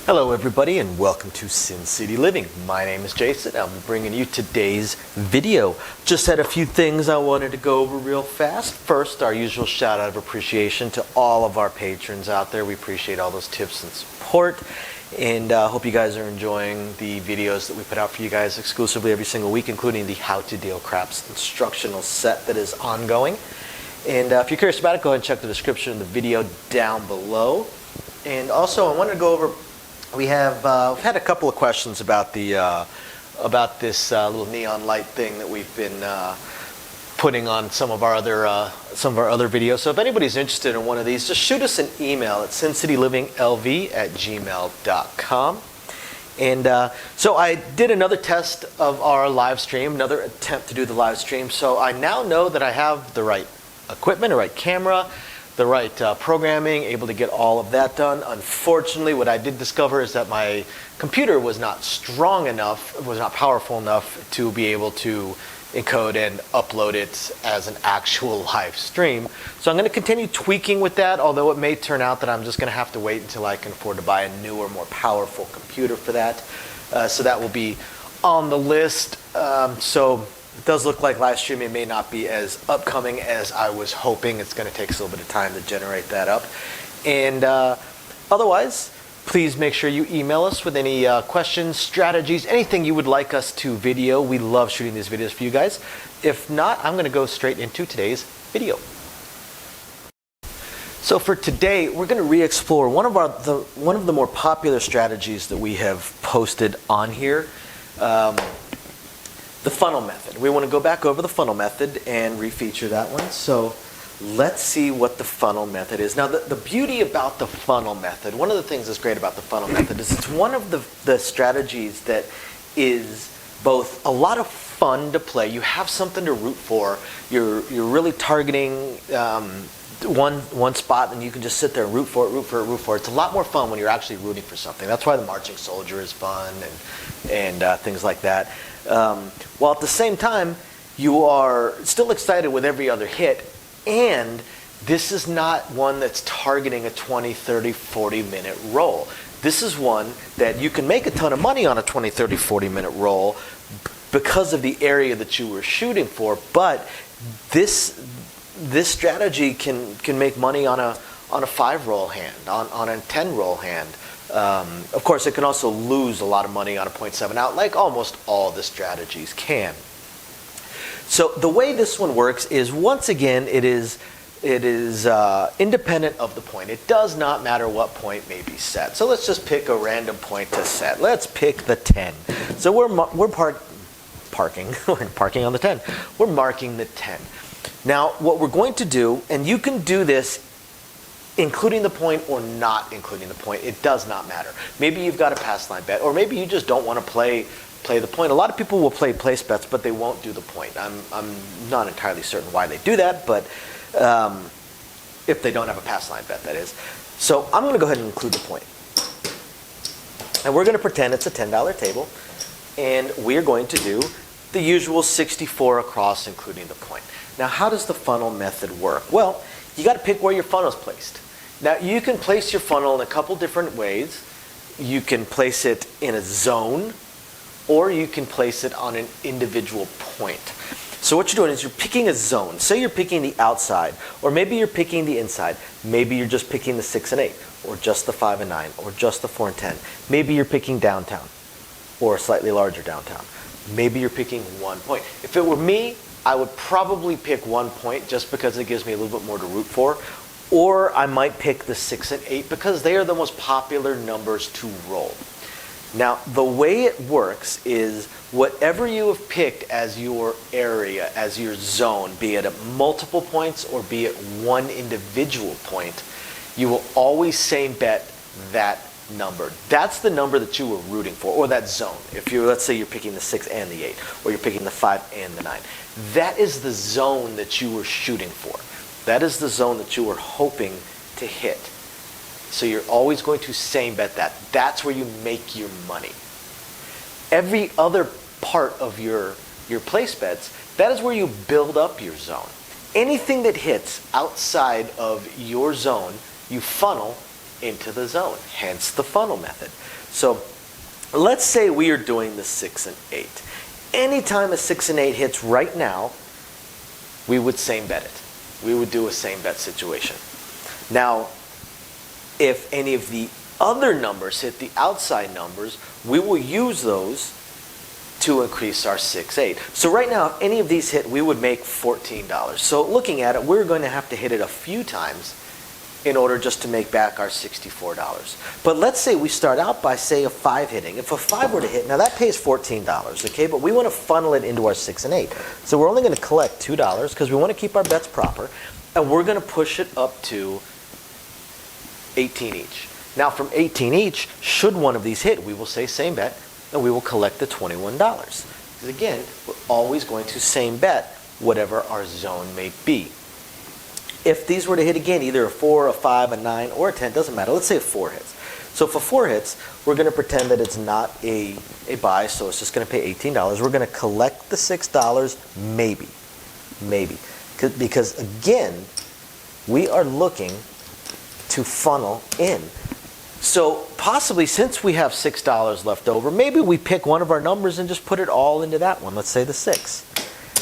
Hello everybody and welcome to Sin City Living. My name is Jason. I'll be bringing you today's video. Just had a few things I wanted to go over real fast. First, our usual shout out of appreciation to all of our patrons out there. We appreciate all those tips and support, and hope you guys are enjoying the videos that we put out for you guys exclusively every single week, including the How to Deal Craps instructional set that is ongoing. And if you're curious about it, go ahead and check the description of the video down below. And also, I wanted to go over, we've had a couple of questions about the this little neon light thing that we've been putting on some of our other videos. So if anybody's interested in one of these, just shoot us an email at sincityliving.lv@gmail.com. And so I did another test of our live stream, another attempt to do the live stream. So I now know that I have the right equipment, the right camera, the right programming, able to get all of that done. Unfortunately, what I did discover is that my computer was not strong enough, was not powerful enough to be able to encode and upload it as an actual live stream. So I'm going to continue tweaking with that, although it may turn out that I'm just going to have to wait until I can afford to buy a newer, more powerful computer for that. So that will be on the list. So it does look like live streaming may not be as upcoming as I was hoping. It's going to take us a little bit of time to generate that up. And otherwise, please make sure you email us with any questions, strategies, anything you would like us to video. We love shooting these videos for you guys. If not, I'm going to go straight into today's video. So for today, we're going to re-explore one of the more popular strategies that we have posted on here. The funnel method. We want to go back over the funnel method and refeature that one. So let's see what the funnel method is. Now the beauty about the funnel method, one of the things that's great about the funnel method is it's one of the strategies that is both a lot of fun to play. You have something to root for. You're really targeting one spot, and you can just sit there and root for it. It's a lot more fun when you're actually rooting for something. That's why the marching soldier is fun and things like that. While at the same time, you are still excited with every other hit, and this is not one that's targeting a 20, 30, 40-minute roll. This is one that you can make a ton of money on a 20, 30, 40-minute roll because of the area that you were shooting for, but this strategy can make money on a 5-roll hand, on a 10-roll hand. Of course, it can also lose a lot of money on a 0.7 out, like almost all the strategies can. So the way this one works is, once again, it is independent of the point. It does not matter what point may be set. So let's just pick a random point to set. Let's pick the 10. So we're parking on the 10. We're marking the 10. Now, what we're going to do, and you can do this including the point or not including the point, it does not matter. Maybe you've got a pass line bet, or maybe you just don't want to play the point. A lot of people will play place bets, but they won't do the point. I'm not entirely certain why they do that, but if they don't have a pass line bet, that is. So I'm going to go ahead and include the point. And we're going to pretend it's a $10 table, and we're going to do the usual 64 across, including the point. Now, how does the funnel method work? Well, you got to pick where your funnel is placed. Now, you can place your funnel in a couple different ways. You can place it in a zone, or you can place it on an individual point. So what you're doing is you're picking a zone. Say you're picking the outside, or maybe you're picking the inside. Maybe you're just picking the 6 and 8, or just the 5 and 9, or just the 4 and 10. Maybe you're picking downtown, or a slightly larger downtown. Maybe you're picking one point. If it were me, I would probably pick one point just because it gives me a little bit more to root for. Or I might pick the 6 and 8 because they are the most popular numbers to roll. Now, the way it works is whatever you have picked as your area, as your zone, be it at multiple points or be it one individual point, you will always same bet that number. That's the number that you were rooting for, or that zone. If you, let's say you're picking the 6 and the 8, or you're picking the 5 and the 9. That is the zone that you were shooting for. That is the zone that you were hoping to hit. So you're always going to same bet that. That's where you make your money. Every other part of your place bets, that is where you build up your zone. Anything that hits outside of your zone, you funnel into the zone, hence the funnel method. So let's say we are doing the 6 and 8. Anytime a 6 and 8 hits right now, we would same bet it. We would do a same bet situation. Now, if any of the other numbers hit the outside numbers, we will use those to increase our 6-8. So right now, if any of these hit, we would make $14. So looking at it, we're going to have to hit it a few times in order just to make back our $64. But let's say we start out by, say, a 5 hitting. If a 5 were to hit, now that pays $14, okay? But we want to funnel it into our 6 and 8. So we're only going to collect $2 because we want to keep our bets proper, and we're going to push it up to 18 each. Now from 18 each, should one of these hit, we will say same bet, and we will collect the $21. Because again, we're always going to same bet whatever our zone may be. If these were to hit again, either a 4, a 5, a 9, or a 10, doesn't matter. Let's say a 4 hits. So if a 4 hits, we're going to pretend that it's not a buy, so it's just going to pay $18. We're going to collect the $6, maybe. Because again, we are looking to funnel in. So possibly, since we have $6 left over, maybe we pick one of our numbers and just put it all into that one. Let's say the 6.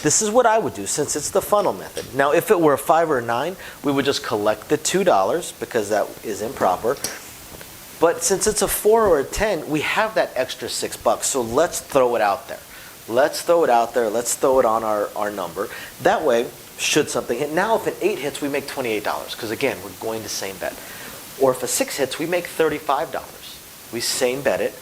This is what I would do since it's the funnel method. Now, if it were a 5 or a 9, we would just collect the $2 because that is improper. But since it's a 4 or a 10, we have that extra $6. So let's throw it out there. Let's throw it out there. Let's throw it on our number. That way, should something hit. Now, if an 8 hits, we make $28 because, again, we're going to same bet. Or if a 6 hits, we make $35. We same bet it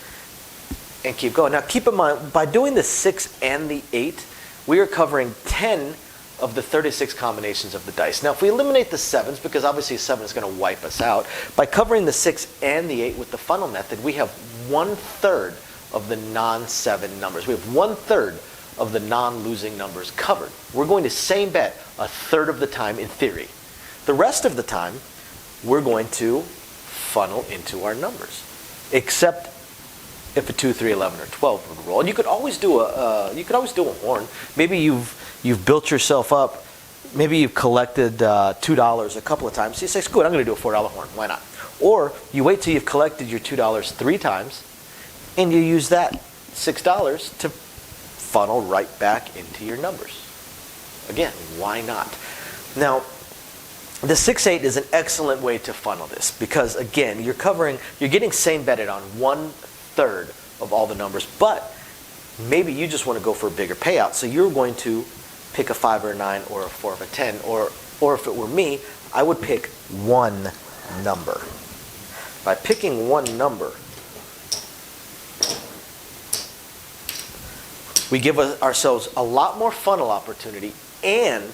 and keep going. Now, keep in mind, by doing the 6 and the 8, we are covering 10 of the 36 combinations of the dice. Now, if we eliminate the 7s, because obviously 7 is going to wipe us out, by covering the 6 and the 8 with the funnel method, we have 1/3 of the non-7 numbers. We have 1/3 of the non-losing numbers covered. We're going to same bet 1/3 of the time in theory. The rest of the time, we're going to funnel into our numbers, except if a 2, 3, 11, or 12 would roll. And you could always do a horn. Maybe you've built yourself up. Maybe you've collected $2 a couple of times. So you say, "Good, I'm going to do a $4 horn. Why not?" Or you wait till you've collected your $2 3 times, and you use that $6 to funnel right back into your numbers. Again, why not? Now, the 6-8 is an excellent way to funnel this because, again, you're getting same betted on 1/3 of all the numbers, but maybe you just want to go for a bigger payout. So you're going to pick a 5 or a 9 or a 4 or a 10, or if it were me, I would pick one number. By picking one number, we give ourselves a lot more funnel opportunity, and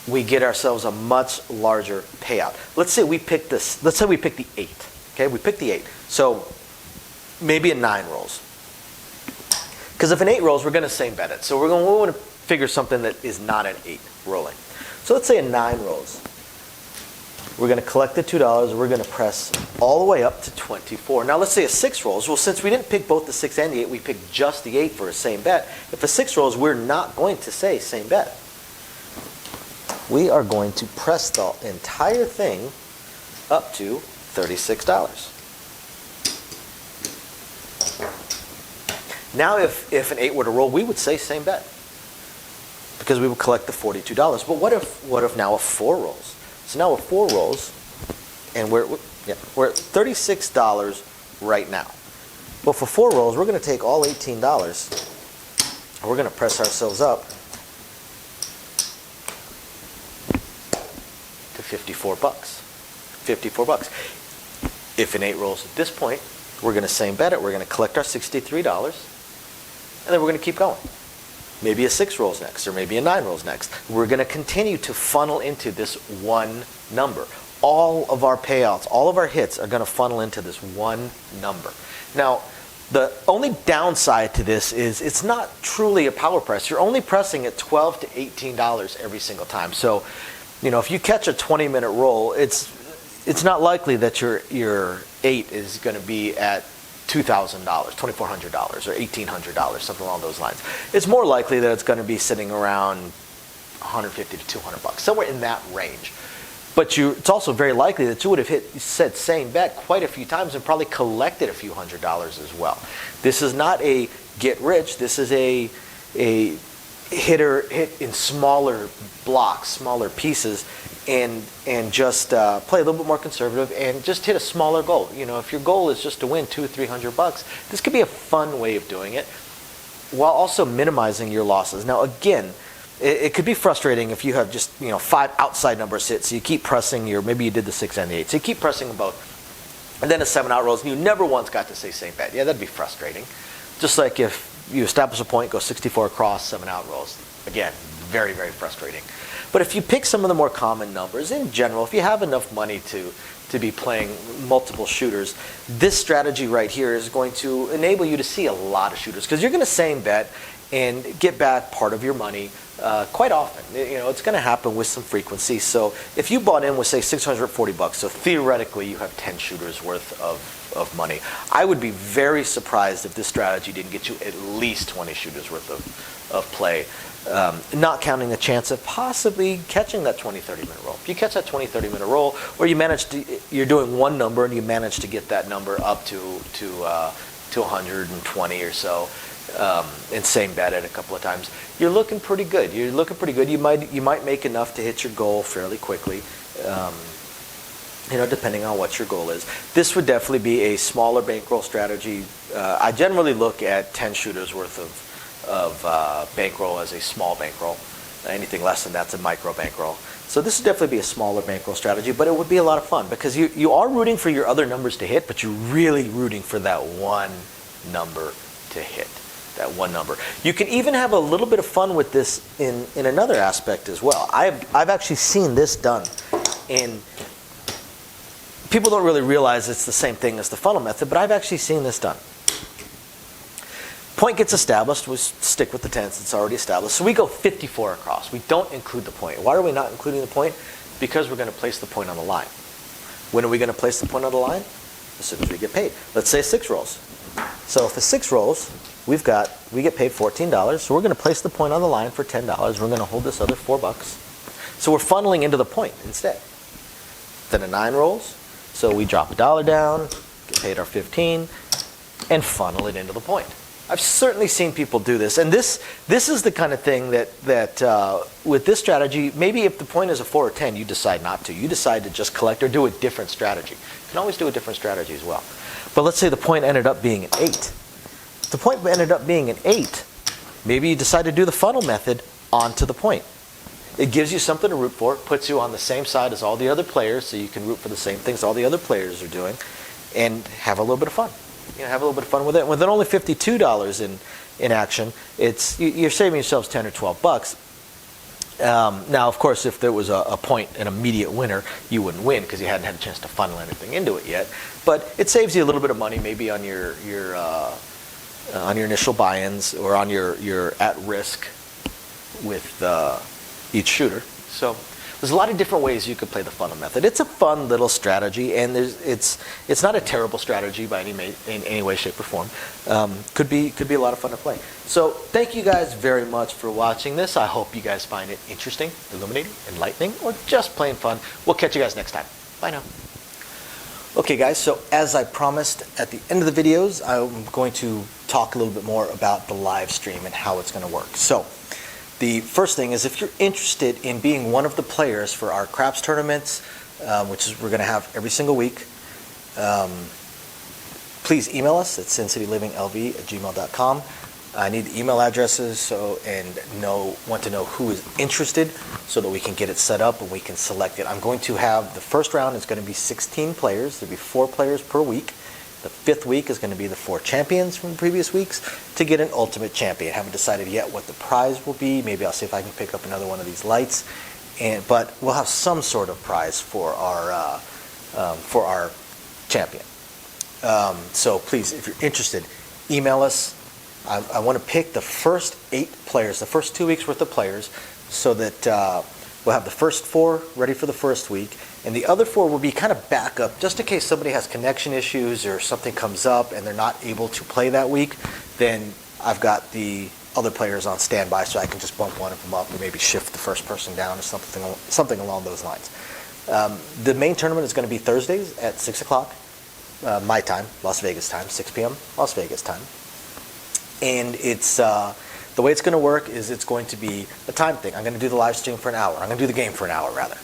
we get ourselves a much larger payout. Let's say we pick this. Let's say we pick the 8. Okay, we pick the 8. So maybe a 9 rolls. Because if an 8 rolls, we're going to same bet it. So we want to figure something that is not an 8 rolling. So let's say a 9 rolls. We're going to collect the $2. We're going to press all the way up to 24. Now let's say a 6 rolls. Well, since we didn't pick both the 6 and the 8, we picked just the 8 for a same bet. If a 6 rolls, we're not going to say same bet. We are going to press the entire thing up to $36. Now, if an 8 were to roll, we would say same bet because we would collect the $42. But what if now a 4 rolls? So now a 4 rolls, and we're at $36 right now. Well, for 4 rolls, we're going to take all $18, and we're going to press ourselves up to $54. $54. If an 8 rolls at this point, we're going to same bet it. We're going to collect our $63, and then we're going to keep going. Maybe a 6 rolls next, or maybe a 9 rolls next. We're going to continue to funnel into this one number. All of our payouts, all of our hits are going to funnel into this one number. Now, the only downside to this is it's not truly a power press. You're only pressing at $12 to $18 every single time. So, if you catch a 20-minute roll, it's not likely that your 8 is going to be at $2,000, $2,400, or $1,800, something along those lines. It's more likely that it's going to be sitting around $150 to $200, somewhere in that range. But it's also very likely that you would have said same bet quite a few times and probably collected a few $100s as well. This is not a get rich. This is a hit in smaller blocks, smaller pieces, and just play a little bit more conservative and just hit a smaller goal. If your goal is just to win $200-300, this could be a fun way of doing it, while also minimizing your losses. Now, again, it could be frustrating if you have just 5 outside numbers hit, so you keep pressing maybe you did the 6 and the 8, so you keep pressing them both, and then a 7 out rolls, and you never once got to say same bet. Yeah, that'd be frustrating. Just like if you establish a point, go 64 across, 7 out rolls. Again, very, very frustrating. But if you pick some of the more common numbers, in general, if you have enough money to be playing multiple shooters, this strategy right here is going to enable you to see a lot of shooters, because you're going to same bet and get back part of your money quite often. It's going to happen with some frequency. So if you bought in with, say, $640, so theoretically you have 10 shooters worth of money, I would be very surprised if this strategy didn't get you at least 20 shooters worth of play, not counting the chance of possibly catching that 20-30 minute roll. If you catch that 20-30 minute roll, or you're doing one number and you manage to get that number up to 120 or so, and same bet it a couple of times, you're looking pretty good. You might make enough to hit your goal fairly quickly, depending on what your goal is. This would definitely be a smaller bankroll strategy. I generally look at 10 shooters worth of bankroll as a small bankroll. Anything less than that's a micro bankroll. So this would definitely be a smaller bankroll strategy, but it would be a lot of fun, because you are rooting for your other numbers to hit, but you're really rooting for that one number to hit. That one number. You can even have a little bit of fun with this in another aspect as well. I've actually seen this done, and people don't really realize it's the same thing as the funnel method, but I've actually seen this done. Point gets established. We stick with the 10s. It's already established. So we go 54 across. We don't include the point. Why are we not including the point? Because we're going to place the point on the line. When are we going to place the point on the line? As soon as we get paid. Let's say 6 rolls. So if the 6 rolls, we get paid $14. So we're going to place the point on the line for $10. We're going to hold this other $4. So we're funneling into the point instead. Then a 9 rolls. So we drop $1 down, get paid our 15, and funnel it into the point. I've certainly seen people do this, and this is the kind of thing that with this strategy, maybe if the point is a 4 or 10, you decide not to. You decide to just collect or do a different strategy. You can always do a different strategy as well. But let's say the point ended up being an 8. If the point ended up being an 8, maybe you decide to do the funnel method onto the point. It gives you something to root for, puts you on the same side as all the other players, so you can root for the same things all the other players are doing, and have a little bit of fun. Have a little bit of fun with it. With only $52 in action, you're saving yourselves $10 or $12. Now, of course, if there was a point, an immediate winner, you wouldn't win because you hadn't had a chance to funnel anything into it yet. But it saves you a little bit of money, maybe on your initial buy-ins, or on your at risk with each shooter. So there's a lot of different ways you could play the funnel method. It's a fun little strategy, and it's not a terrible strategy by in any way, shape, or form. Could be a lot of fun to play. So thank you guys very much for watching this. I hope you guys find it interesting, illuminating, enlightening, or just plain fun. We'll catch you guys next time. Bye now. Okay guys, so as I promised at the end of the videos, I'm going to talk a little bit more about the live stream and how it's going to work. So the first thing is, if you're interested in being one of the players for our craps tournaments, which we're going to have every single week, please email us at sincityliving.lv@gmail.com. I need the email addresses and want to know who is interested, so that we can get it set up and we can select it. I'm going to have, the first round is going to be 16 players. There'll be 4 players per week. The 5th week is going to be the 4 champions from previous weeks to get an ultimate champion. I haven't decided yet what the prize will be. Maybe I'll see if I can pick up another one of these lights. But we'll have some sort of prize for our champion. So please, if you're interested, email us. I want to pick the first 8 players, the first 2 weeks worth of players, so that we'll have the first 4 ready for the first week, and the other 4 will be kind of backup, just in case somebody has connection issues or something comes up and they're not able to play that week. Then I've got the other players on standby, so I can just bump one of them up, or maybe shift the first person down, or something along those lines. The main tournament is going to be Thursdays at 6 o'clock, my time, Las Vegas time, 6 p.m. Las Vegas time. And it's the way it's going to work is it's going to be a time thing. I'm going to do the live stream for an hour. I'm going to do the game for an hour, rather.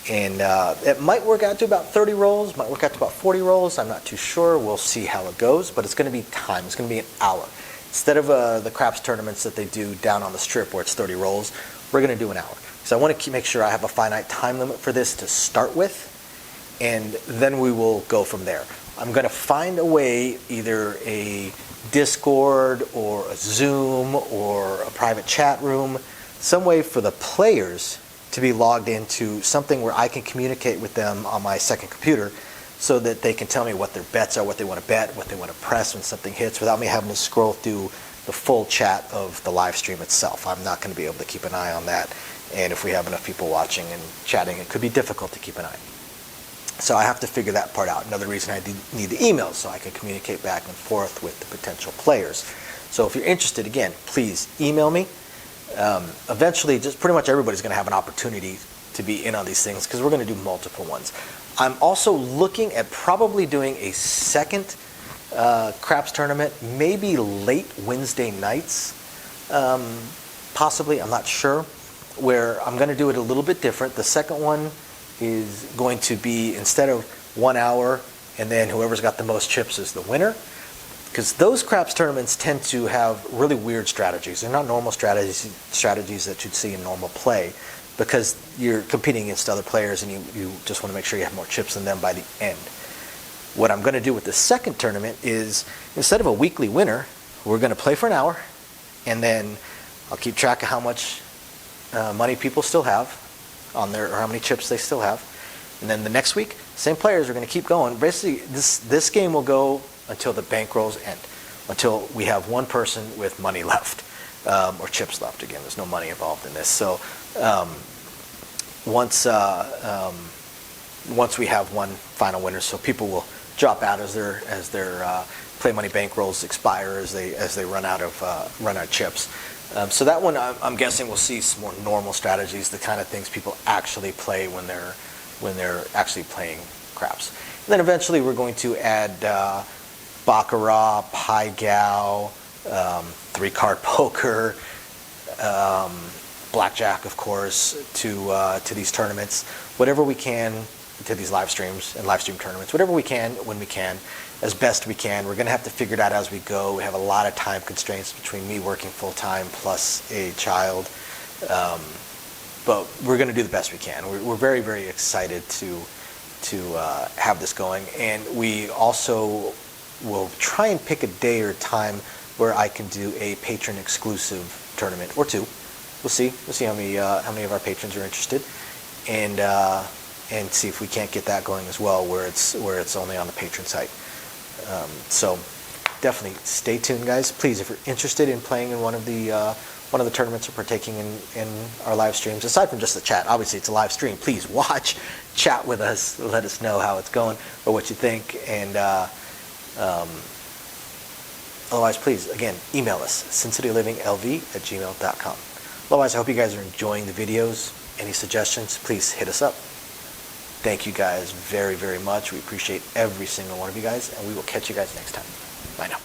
And it might work out to about 30 rolls, might work out to about 40 rolls. I'm not too sure. We'll see how it goes. But it's going to be time. It's going to be an hour. Instead of the craps tournaments that they do down on the strip where it's 30 rolls, we're going to do an hour. So I want to make sure I have a finite time limit for this to start with, and then we will go from there. I'm going to find a way, either a Discord or a Zoom or a private chat room, some way for the players to be logged into something where I can communicate with them on my second computer so that they can tell me what their bets are, what they want to bet, what they want to press when something hits, without me having to scroll through the full chat of the live stream itself. I'm not going to be able to keep an eye on that. And if we have enough people watching and chatting, it could be difficult to keep an eye. So I have to figure that part out. Another reason I need the emails, so I can communicate back and forth with the potential players. So if you're interested, again, please email me. Eventually, just pretty much everybody's going to have an opportunity to be in on these things because we're going to do multiple ones. I'm also looking at probably doing a second craps tournament, maybe late Wednesday nights, possibly, I'm not sure, where I'm going to do it a little bit different. The second one is going to be, instead of 1 hour and then whoever's got the most chips is the winner, because those craps tournaments tend to have really weird strategies. They're not normal strategies that you'd see in normal play, because you're competing against other players and you just want to make sure you have more chips than them by the end. What I'm going to do with the second tournament is, instead of a weekly winner, we're going to play for an hour, and then I'll keep track of how much money people still have on there, or how many chips they still have. And then the next week, same players are going to keep going. Basically, this game will go until the bankrolls end, until we have one person with money left, or chips left. Again, there's no money involved in this. So once we have one final winner, so people will drop out as their play money bankrolls expire, as they run out of chips. So that one, I'm guessing we'll see some more normal strategies, the kind of things people actually play when they're actually playing craps. And then eventually we're going to add baccarat, pai gow, 3-card poker, blackjack, of course, to these tournaments. Whatever we can, to these live streams and live stream tournaments, whatever we can, when we can, as best we can. We're going to have to figure it out as we go. We have a lot of time constraints between me working full-time plus a child. But we're going to do the best we can. We're very, very excited to have this going. And we also will try and pick a day or time where I can do a patron-exclusive tournament, or two. We'll see. We'll see how many of our patrons are interested, and see if we can't get that going as well, where it's only on the patron site. So definitely stay tuned, guys. Please, if you're interested in playing in one of the tournaments or partaking in our live streams, aside from just the chat, obviously it's a live stream, please watch, chat with us, let us know how it's going or what you think, and otherwise, please, again, email us, sincityliving.lv@gmail.com. Otherwise, I hope you guys are enjoying the videos. Any suggestions, please hit us up. Thank you guys very, very much. We appreciate every single one of you guys, and we will catch you guys next time. Bye now.